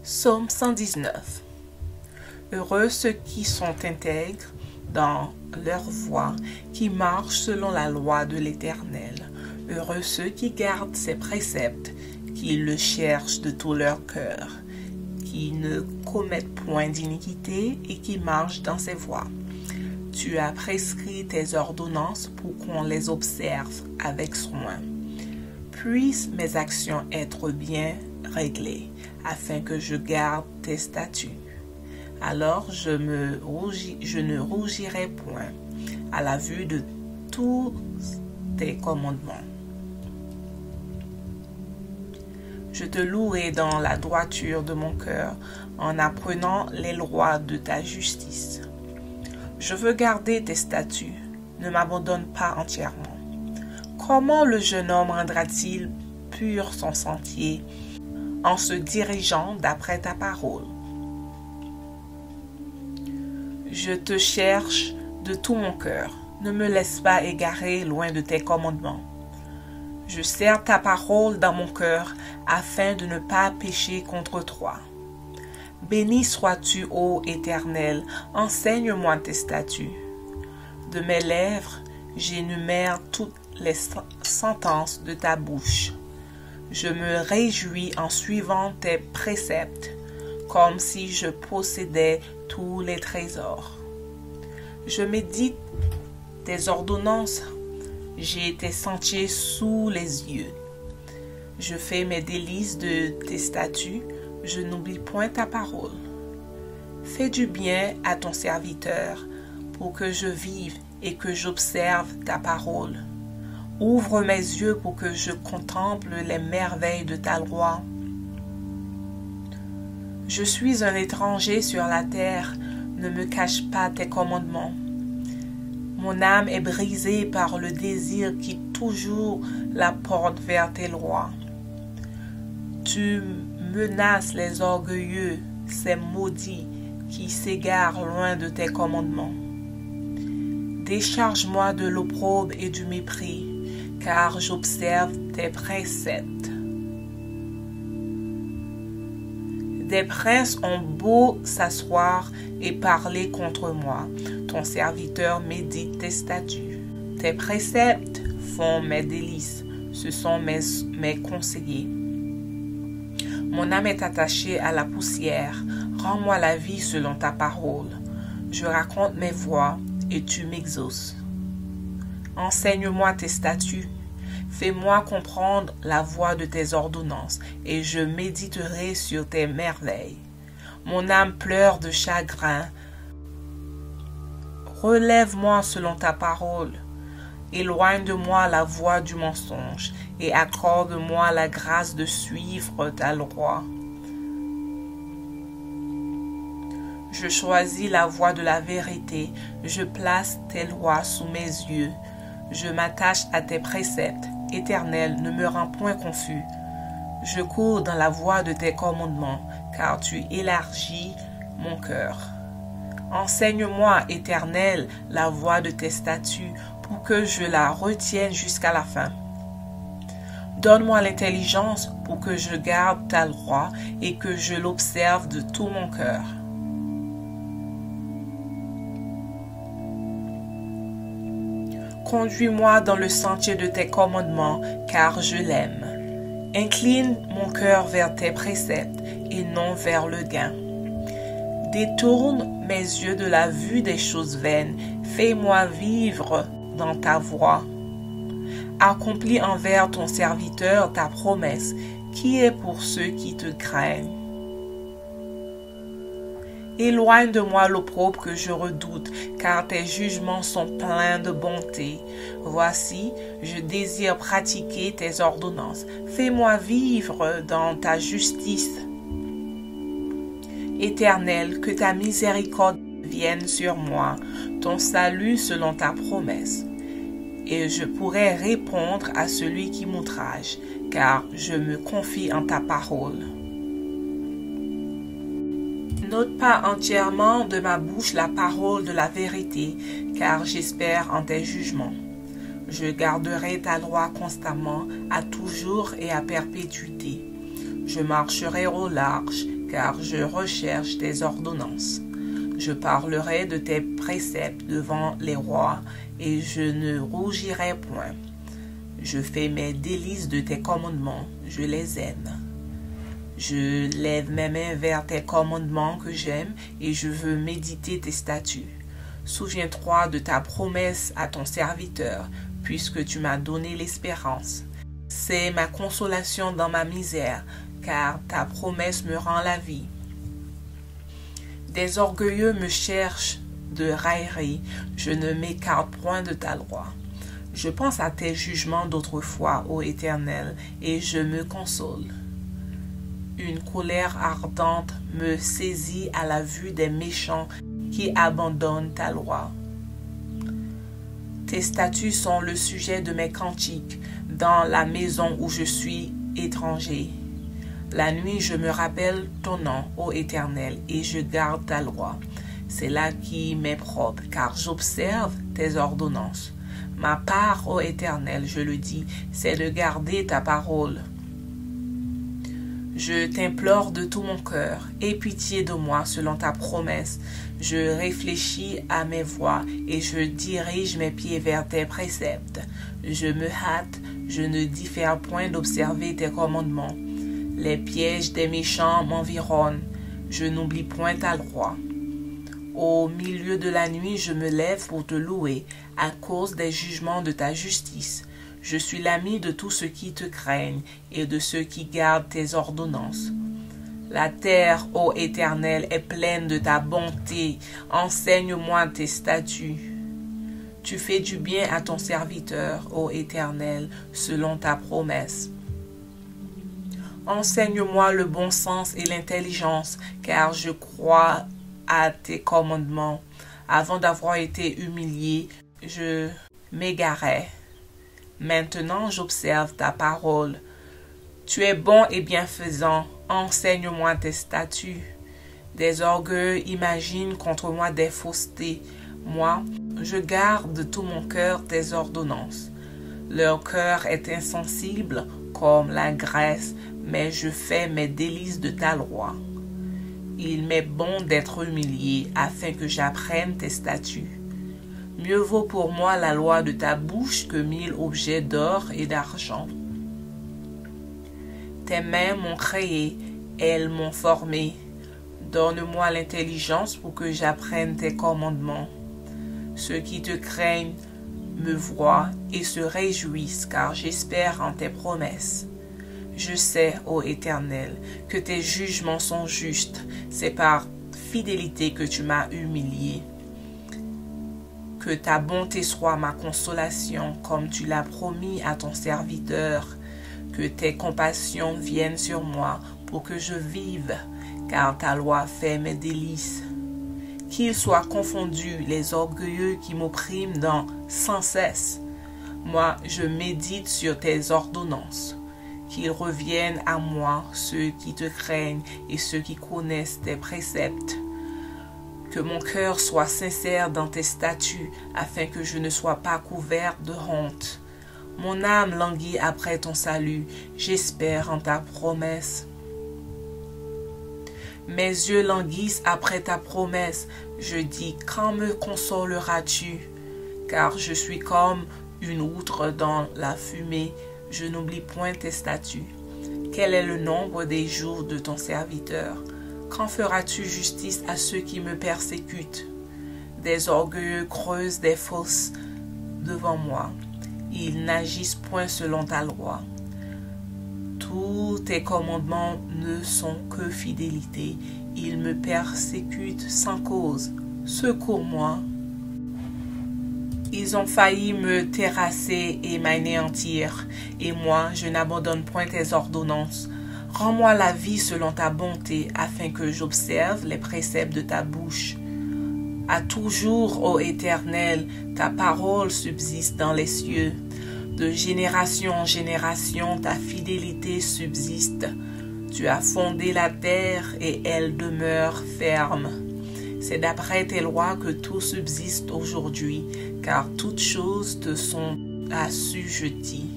Psaume 119. Heureux ceux qui sont intègres dans leur voie, qui marchent selon la loi de l'Éternel. Heureux ceux qui gardent ses préceptes, qui le cherchent de tout leur cœur, qui ne commettent point d'iniquité et qui marchent dans ses voies. Tu as prescrit tes ordonnances pour qu'on les observe avec soin. Puissent mes actions être bien réglées, afin que je garde tes statuts. Alors je ne rougirai point à la vue de tous tes commandements. Je te louerai dans la droiture de mon cœur en apprenant les lois de ta justice. Je veux garder tes statuts, ne m'abandonne pas entièrement. Comment le jeune homme rendra-t-il pur son sentier en se dirigeant d'après ta parole? Je te cherche de tout mon cœur, ne me laisse pas égarer loin de tes commandements. Je serre ta parole dans mon cœur afin de ne pas pécher contre toi. Béni sois-tu, ô Éternel, enseigne-moi tes statuts. De mes lèvres, j'énumère toutes les sentences de ta bouche. Je me réjouis en suivant tes préceptes, comme si je possédais tous les trésors. Je médite tes ordonnances, j'ai tes sentiers sous les yeux. Je fais mes délices de tes statuts, je n'oublie point ta parole. Fais du bien à ton serviteur, pour que je vive et que j'observe ta parole. Ouvre mes yeux pour que je contemple les merveilles de ta loi. Je suis un étranger sur la terre, ne me cache pas tes commandements. Mon âme est brisée par le désir qui toujours la porte vers tes lois. Tu menaces les orgueilleux, ces maudits qui s'égarent loin de tes commandements. Décharge-moi de l'opprobre et du mépris, car j'observe tes préceptes. Des princes ont beau s'asseoir et parler contre moi, ton serviteur médite tes statuts. Tes préceptes font mes délices, ce sont mes conseillers. Mon âme est attachée à la poussière, rends-moi la vie selon ta parole. Je raconte mes voies et tu m'exauces. Enseigne-moi tes statuts, fais-moi comprendre la voie de tes ordonnances, et je méditerai sur tes merveilles. Mon âme pleure de chagrin. Relève-moi selon ta parole. Éloigne de moi la voie du mensonge, et accorde-moi la grâce de suivre ta loi. Je choisis la voie de la vérité, je place tes lois sous mes yeux. Je m'attache à tes préceptes, Éternel, ne me rends point confus. Je cours dans la voie de tes commandements, car tu élargis mon cœur. Enseigne-moi, Éternel, la voie de tes statuts, pour que je la retienne jusqu'à la fin. Donne-moi l'intelligence pour que je garde ta loi et que je l'observe de tout mon cœur. Conduis-moi dans le sentier de tes commandements, car je l'aime. Incline mon cœur vers tes préceptes et non vers le gain. Détourne mes yeux de la vue des choses vaines. Fais-moi vivre dans ta voie. Accomplis envers ton serviteur ta promesse, qui est pour ceux qui te craignent. Éloigne de moi l'opprobre que je redoute, car tes jugements sont pleins de bonté. Voici, je désire pratiquer tes ordonnances. Fais-moi vivre dans ta justice. Éternel, que ta miséricorde vienne sur moi, ton salut selon ta promesse. Et je pourrai répondre à celui qui m'outrage, car je me confie en ta parole. N'ôte pas entièrement de ma bouche la parole de la vérité, car j'espère en tes jugements. Je garderai ta loi constamment, à toujours et à perpétuité. Je marcherai au large, car je recherche tes ordonnances. Je parlerai de tes préceptes devant les rois, et je ne rougirai point. Je fais mes délices de tes commandements, je les aime. Je lève mes mains vers tes commandements que j'aime, et je veux méditer tes statuts. Souviens-toi de ta promesse à ton serviteur, puisque tu m'as donné l'espérance. C'est ma consolation dans ma misère, car ta promesse me rend la vie. Des orgueilleux me cherchent de raillerie, je ne m'écarte point de ta loi. Je pense à tes jugements d'autrefois, ô Éternel, et je me console. Une colère ardente me saisit à la vue des méchants qui abandonnent ta loi. Tes statuts sont le sujet de mes cantiques dans la maison où je suis étranger. La nuit, je me rappelle ton nom, ô Éternel, et je garde ta loi. C'est là qui m'est propre, car j'observe tes ordonnances. Ma part, ô Éternel, je le dis, c'est de garder ta parole. Je t'implore de tout mon cœur, aie pitié de moi selon ta promesse. Je réfléchis à mes voies et je dirige mes pieds vers tes préceptes. Je me hâte, je ne diffère point d'observer tes commandements. Les pièges des méchants m'environnent, je n'oublie point ta loi. Au milieu de la nuit, je me lève pour te louer à cause des jugements de ta justice. Je suis l'ami de tous ceux qui te craignent et de ceux qui gardent tes ordonnances. La terre, ô Éternel, est pleine de ta bonté. Enseigne-moi tes statuts. Tu fais du bien à ton serviteur, ô Éternel, selon ta promesse. Enseigne-moi le bon sens et l'intelligence, car je crois à tes commandements. Avant d'avoir été humilié, je m'égarais. Maintenant, j'observe ta parole. Tu es bon et bienfaisant. Enseigne-moi tes statuts. Des orgueils imaginent contre moi des faussetés. Moi, je garde de tout mon cœur tes ordonnances. Leur cœur est insensible comme la graisse, mais je fais mes délices de ta loi. Il m'est bon d'être humilié afin que j'apprenne tes statuts. Mieux vaut pour moi la loi de ta bouche que 1000 objets d'or et d'argent. Tes mains m'ont créé, elles m'ont formé. Donne-moi l'intelligence pour que j'apprenne tes commandements. Ceux qui te craignent me voient et se réjouissent, car j'espère en tes promesses. Je sais, ô Éternel, que tes jugements sont justes. C'est par fidélité que tu m'as humilié. Que ta bonté soit ma consolation, comme tu l'as promis à ton serviteur. Que tes compassions viennent sur moi pour que je vive, car ta loi fait mes délices. Qu'ils soient confondus les orgueilleux qui m'oppriment sans cesse. Moi, je médite sur tes ordonnances. Qu'ils reviennent à moi ceux qui te craignent et ceux qui connaissent tes préceptes. Que mon cœur soit sincère dans tes statuts, afin que je ne sois pas couvert de honte. Mon âme languit après ton salut, j'espère en ta promesse. Mes yeux languissent après ta promesse, je dis, quand me consoleras-tu? Car je suis comme une outre dans la fumée, je n'oublie point tes statuts. Quel est le nombre des jours de ton serviteur? Quand feras-tu justice à ceux qui me persécutent? Des orgueilleux creusent des fosses devant moi. Ils n'agissent point selon ta loi. Tous tes commandements ne sont que fidélité. Ils me persécutent sans cause. Secours-moi. Ils ont failli me terrasser et m'anéantir, et moi, je n'abandonne point tes ordonnances. Rends-moi la vie selon ta bonté, afin que j'observe les préceptes de ta bouche. À toujours, ô Éternel, ta parole subsiste dans les cieux. De génération en génération, ta fidélité subsiste. Tu as fondé la terre et elle demeure ferme. C'est d'après tes lois que tout subsiste aujourd'hui, car toutes choses te sont assujetties.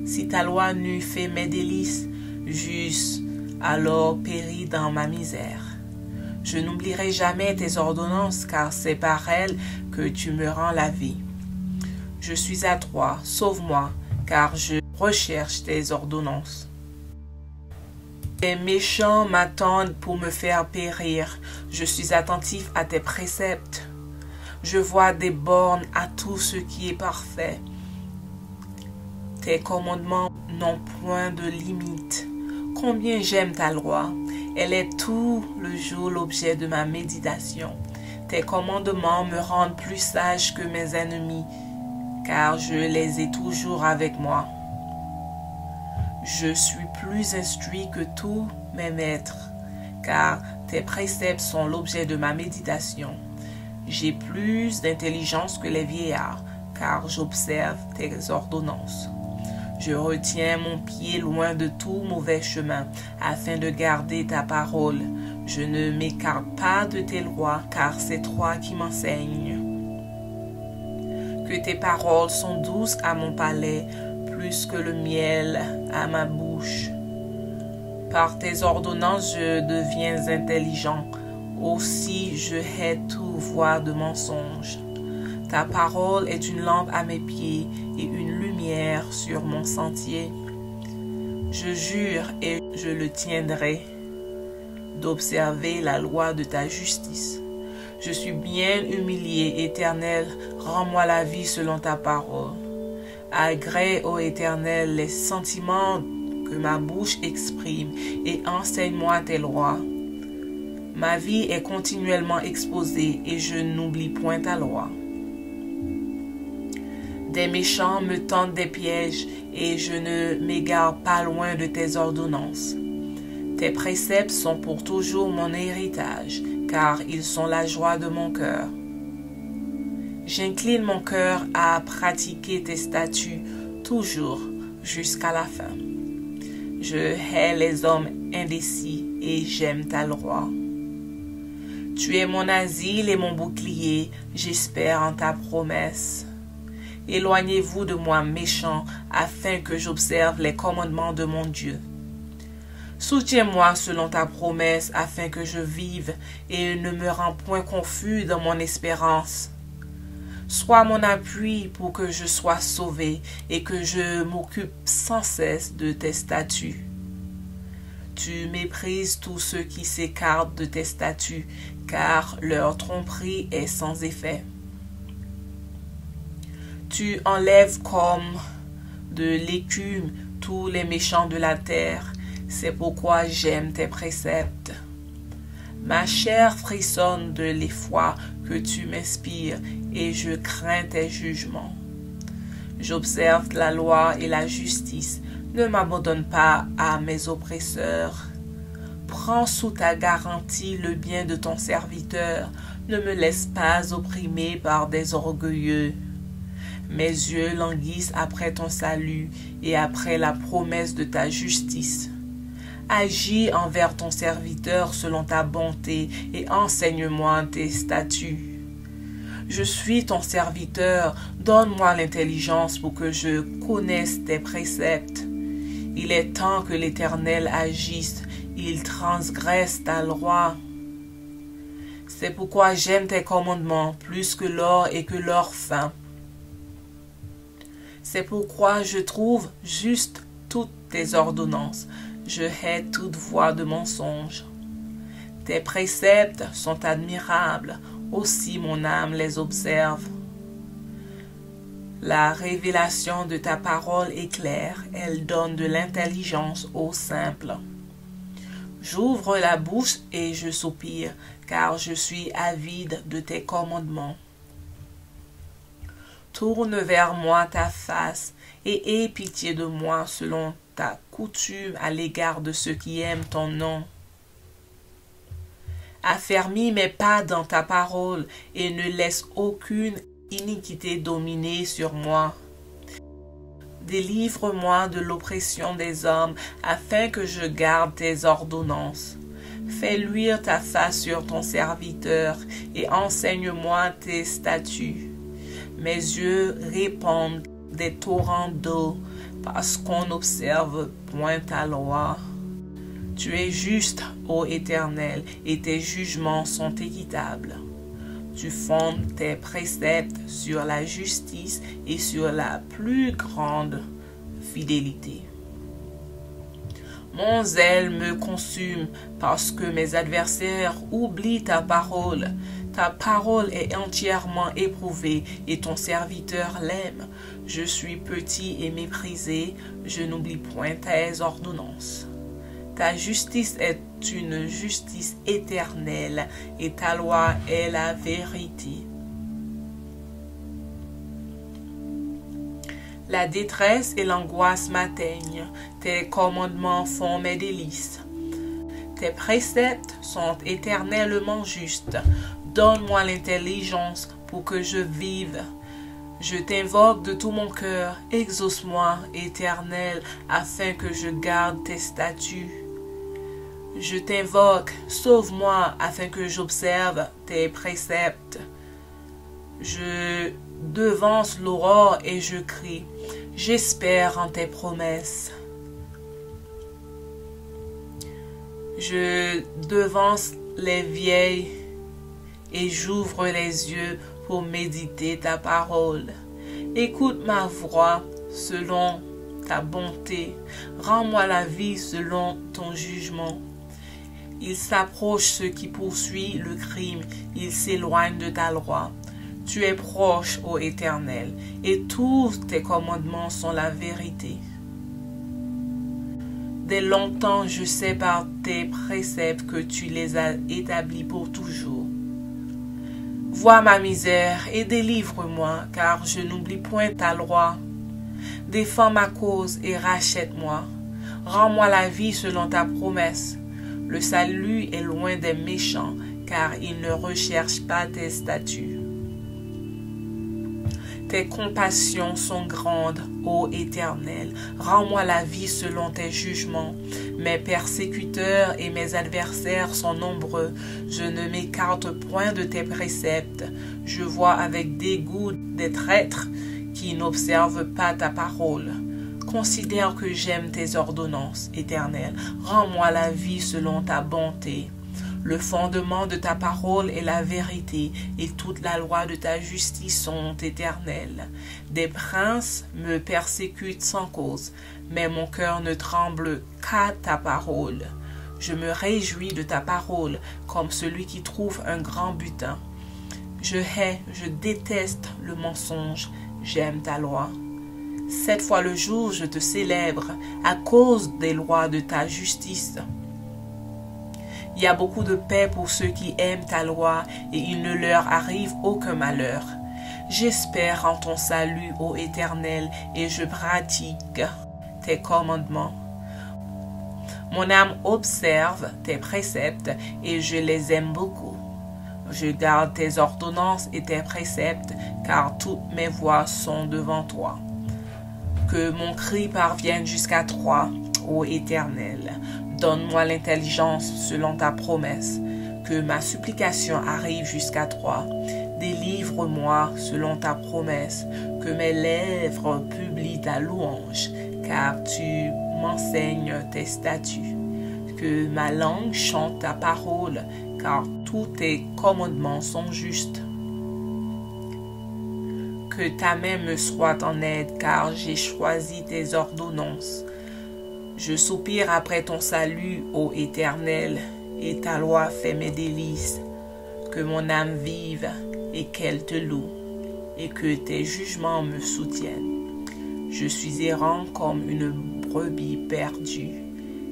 Si ta loi n'eût fait mes délices, j'eusse alors péris dans ma misère. Je n'oublierai jamais tes ordonnances, car c'est par elles que tu me rends la vie. Je suis à toi, sauve-moi, car je recherche tes ordonnances. Les méchants m'attendent pour me faire périr. Je suis attentif à tes préceptes. Je vois des bornes à tout ce qui est parfait. Tes commandements n'ont point de limite. Combien j'aime ta loi. Elle est tout le jour l'objet de ma méditation. Tes commandements me rendent plus sage que mes ennemis, car je les ai toujours avec moi. Je suis plus instruit que tous mes maîtres, car tes préceptes sont l'objet de ma méditation. J'ai plus d'intelligence que les vieillards, car j'observe tes ordonnances. Je retiens mon pied loin de tout mauvais chemin, afin de garder ta parole. Je ne m'écarte pas de tes lois, car c'est toi qui m'enseignes. Que tes paroles sont douces à mon palais, plus que le miel à ma bouche. Par tes ordonnances, je deviens intelligent. Aussi, je hais toute voix de mensonge. Ta parole est une lampe à mes pieds et une lumière sur mon sentier. Je jure et je le tiendrai d'observer la loi de ta justice. Je suis bien humilié, Éternel, rends-moi la vie selon ta parole. Agrée, ô Éternel, les sentiments que ma bouche exprime et enseigne-moi tes lois. Ma vie est continuellement exposée et je n'oublie point ta loi. Des méchants me tendent des pièges et je ne m'égare pas loin de tes ordonnances. Tes préceptes sont pour toujours mon héritage, car ils sont la joie de mon cœur. J'incline mon cœur à pratiquer tes statuts toujours jusqu'à la fin. Je hais les hommes indécis et j'aime ta loi. Tu es mon asile et mon bouclier, j'espère en ta promesse. Éloignez-vous de moi, méchants, afin que j'observe les commandements de mon Dieu. Soutiens-moi selon ta promesse, afin que je vive, et ne me rends point confus dans mon espérance. Sois mon appui pour que je sois sauvé, et que je m'occupe sans cesse de tes statuts. Tu méprises tous ceux qui s'écartent de tes statuts, car leur tromperie est sans effet. Tu enlèves comme de l'écume tous les méchants de la terre, c'est pourquoi j'aime tes préceptes. Ma chair frissonne de l'effroi que tu m'inspires, et je crains tes jugements. J'observe la loi et la justice, ne m'abandonne pas à mes oppresseurs. Prends sous ta garantie le bien de ton serviteur, ne me laisse pas opprimer par des orgueilleux. Mes yeux languissent après ton salut et après la promesse de ta justice. Agis envers ton serviteur selon ta bonté et enseigne-moi tes statuts. Je suis ton serviteur, donne-moi l'intelligence pour que je connaisse tes préceptes. Il est temps que l'Éternel agisse, il transgresse ta loi. C'est pourquoi j'aime tes commandements plus que l'or et que l'or fin. C'est pourquoi je trouve juste toutes tes ordonnances. Je hais toute voix de mensonge. Tes préceptes sont admirables, aussi mon âme les observe. La révélation de ta parole est claire, elle donne de l'intelligence aux simples. J'ouvre la bouche et je soupire, car je suis avide de tes commandements. Tourne vers moi ta face et aie pitié de moi selon ta coutume à l'égard de ceux qui aiment ton nom. Affermis mes pas dans ta parole et ne laisse aucune iniquité dominer sur moi. Délivre-moi de l'oppression des hommes afin que je garde tes ordonnances. Fais luire ta face sur ton serviteur et enseigne-moi tes statuts. Mes yeux répandent des torrents d'eau parce qu'on n'observe point ta loi. Tu es juste, ô Éternel, et tes jugements sont équitables. Tu fondes tes préceptes sur la justice et sur la plus grande fidélité. Mon zèle me consume parce que mes adversaires oublient ta parole. Ta parole est entièrement éprouvée et ton serviteur l'aime. Je suis petit et méprisé, je n'oublie point tes ordonnances. Ta justice est une justice éternelle et ta loi est la vérité. La détresse et l'angoisse m'atteignent, tes commandements font mes délices. Tes préceptes sont éternellement justes. Donne-moi l'intelligence pour que je vive. Je t'invoque de tout mon cœur, exauce-moi, Éternel, afin que je garde tes statuts. Je t'invoque, sauve-moi, afin que j'observe tes préceptes. Je devance l'aurore et je crie, j'espère en tes promesses. Je devance les vieilles et j'ouvre les yeux pour méditer ta parole. Écoute ma voix selon ta bonté. Rends-moi la vie selon ton jugement. Il s'approche ceux qui poursuivent le crime. Il s'éloigne de ta loi. Tu es proche, ô Éternel, et tous tes commandements sont la vérité. Dès longtemps, je sais par tes préceptes que tu les as établis pour toujours. Vois ma misère et délivre-moi, car je n'oublie point ta loi. Défends ma cause et rachète-moi. Rends-moi la vie selon ta promesse. Le salut est loin des méchants, car ils ne recherchent pas tes statuts. Tes compassions sont grandes, ô Éternel. Rends-moi la vie selon tes jugements. Mes persécuteurs et mes adversaires sont nombreux. Je ne m'écarte point de tes préceptes. Je vois avec dégoût des traîtres qui n'observent pas ta parole. Considère que j'aime tes ordonnances, Éternel. Rends-moi la vie selon ta bonté. Le fondement de ta parole est la vérité, et toute la loi de ta justice sont éternelles. Des princes me persécutent sans cause, mais mon cœur ne tremble qu'à ta parole. Je me réjouis de ta parole, comme celui qui trouve un grand butin. Je déteste le mensonge, j'aime ta loi. 7 fois le jour, je te célèbre à cause des lois de ta justice. Il y a beaucoup de paix pour ceux qui aiment ta loi et il ne leur arrive aucun malheur. J'espère en ton salut, ô Éternel, et je pratique tes commandements. Mon âme observe tes préceptes et je les aime beaucoup. Je garde tes ordonnances et tes préceptes, car toutes mes voies sont devant toi. Que mon cri parvienne jusqu'à toi, ô Éternel. Donne-moi l'intelligence selon ta promesse, que ma supplication arrive jusqu'à toi. Délivre-moi selon ta promesse, que mes lèvres publient ta louange, car tu m'enseignes tes statuts. Que ma langue chante ta parole, car tous tes commandements sont justes. Que ta main me soit en aide, car j'ai choisi tes ordonnances. Je soupire après ton salut, ô Éternel, et ta loi fait mes délices. Que mon âme vive et qu'elle te loue, et que tes jugements me soutiennent. Je suis errant comme une brebis perdue.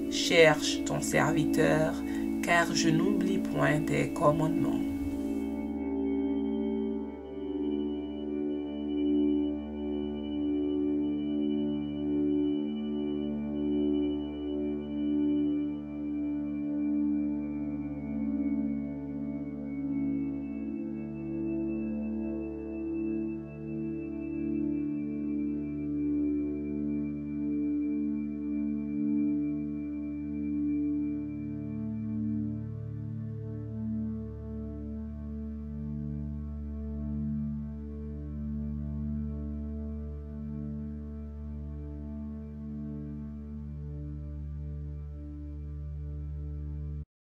Cherche ton serviteur, car je n'oublie point tes commandements.